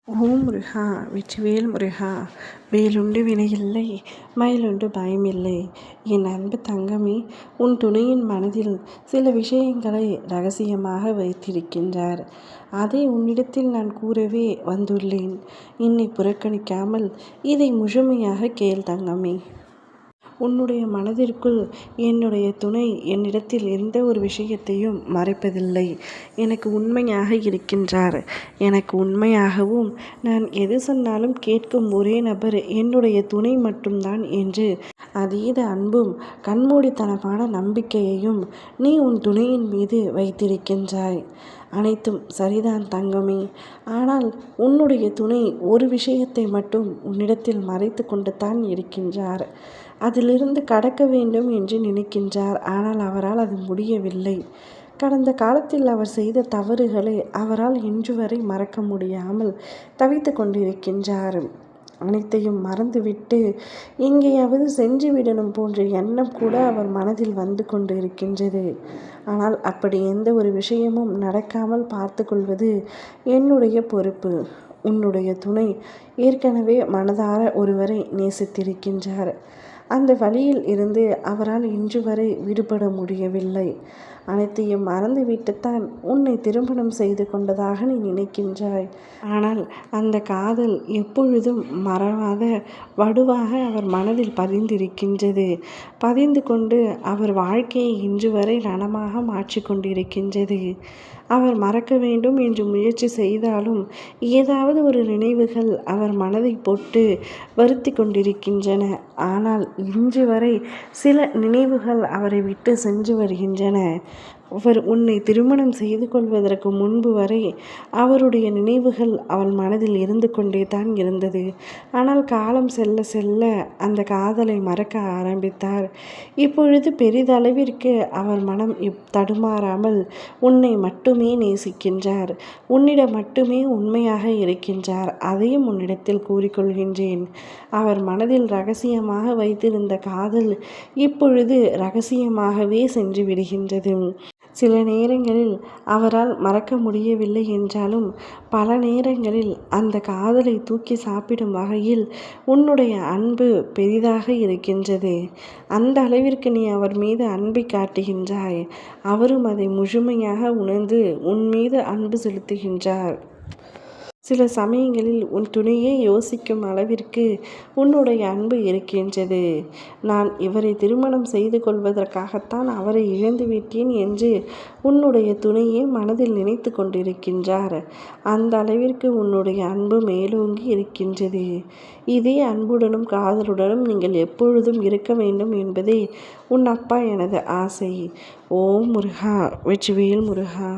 ஓம் முருகா! வெற்றிவேல் முருகா! வேலுண்டு வினையில்லை, மயிலுண்டு பயமில்லை. என் அன்பு தங்கமே, உன் துணையின் மனதில் சில விஷயங்களை ரகசியமாக வைத்திருக்கின்றார். அதை உன்னிடத்தில் நான் கூறவே வந்துள்ளேன். என்னை புறக்கணிக்காமல் இதை முழுமையாக கேள் தங்கமே. உன்னுடைய மனதிற்குள் என்னுடைய துணை என்னிடத்தில் எந்த ஒரு விஷயத்தையும் மறைப்பதில்லை. எனக்கு உண்மையாக இருக்கின்றார். எனக்கு உண்மையாகவும் நான் எது சொன்னாலும் கேட்கும் ஒரே நபர் என்னுடைய துணை மட்டும்தான் என்று அதீத அன்பும் கண்மூடித்தனமான நம்பிக்கையையும் நீ உன் துணையின் மீது வைத்திருக்கின்றாய். அனைத்தும் சரிதான் தங்கமே. ஆனால் உன்னுடைய துணை ஒரு விஷயத்தை மட்டும் உன்னிடத்தில் மறைத்து கொண்டு தான் இருக்கின்றார். அதிலிருந்து கடக்க வேண்டும் என்று நினைக்கின்றார். ஆனால் அவரால் அது முடியவில்லை. கடந்த காலத்தில் அவர் செய்த தவறுகளை அவரால் இன்று வரை மறக்க முடியாமல் தவித்து கொண்டிருக்கின்றார். அனைத்தையும் மறந்துவிட்டு எங்கேயாவது சென்று விடணும் போன்ற எண்ணம் கூட அவர் மனதில் வந்து கொண்டு இருக்கின்றது. ஆனால் அப்படி எந்த ஒரு விஷயமும் நடக்காமல் பார்த்து கொள்வது என்னுடைய பொறுப்பு. உன்னுடைய துணை ஏற்கனவே மனதார ஒருவரை நேசித்திருக்கின்றார். அந்த வழியில் இருந்து அவரால் இன்று வரை விடுபட முடியவில்லை. அனைத்தையும் மறந்துவிட்டுத்தான் உன்னை திருமணம் செய்து கொண்டதாக நீ நினைக்கின்றாய். ஆனால் அந்த காதல் எப்பொழுதும் மறவாத வடுவாக அவர் மனதில் பதிந்திருக்கின்றது. பதிந்து கொண்டு அவர் வாழ்க்கையை இன்று வரை ரணமாக மாற்றி கொண்டிருக்கின்றது. அவர் மறக்க வேண்டும் என்று முயற்சி செய்தாலும் ஏதாவது ஒரு நினைவுகள் அவர் மனதை போட்டு வருத்தி கொண்டிருக்கின்றன. ஆனால் இன்று வரை சில நினைவுகள் அவரை விட்டு சென்று வருகின்றன. அவர் உன்னை திருமணம் செய்து கொள்வதற்கு முன்பு வரை அவருடைய நினைவுகள் அவள் மனதில் இருந்து கொண்டே தான் இருந்தது. ஆனால் காலம் செல்ல செல்ல அந்த காதலை மறக்க ஆரம்பித்தார். இப்பொழுது பெரிதளவிற்கு அவர் மனம் தடுமாறாமல் உன்னை மட்டுமே நேசிக்கின்றார். உன்னிடம் மட்டுமே உண்மையாக இருக்கின்றார். அதையும் உன்னிடத்தில் கூறிக்கொள்கின்றேன். அவர் மனதில் ரகசியமாக வைத்திருந்த காதல் இப்பொழுது ரகசியமாகவே சென்று விடுகின்றது. சில நேரங்களில் அவரால் மறக்க முடியவில்லை என்றாலும் பல நேரங்களில் அந்த காதலை தூக்கி சாப்பிடும் வகையில் உன்னுடைய அன்பு பெரிதாக இருக்கின்றது. அந்த அளவிற்கு நீ அவர் மீது அன்பை காட்டுகின்றாய். அவரும் அதை முழுமையாக உணர்ந்து உன் மீது அன்பு செலுத்துகின்றார். சில சமயங்களில் உன் துணையே யோசிக்கும் அளவிற்கு உன்னுடைய அன்பு இருக்கின்றது. நான் இவரை திருமணம் செய்து கொள்வதற்காகத்தான் அவரை இழந்துவிட்டேன் என்று உன்னுடைய துணையே மனதில் நினைத்து கொண்டிருக்கின்றார். அந்த அளவிற்கு உன்னுடைய அன்பு மேலோங்கி இருக்கின்றது. இதே அன்புடனும் காதலுடனும் நீங்கள் எப்பொழுதும் இருக்க வேண்டும் என்பதே உன் அப்பா எனது ஆசை. ஓம் முருகா! வெற்றிவேல் முருகா!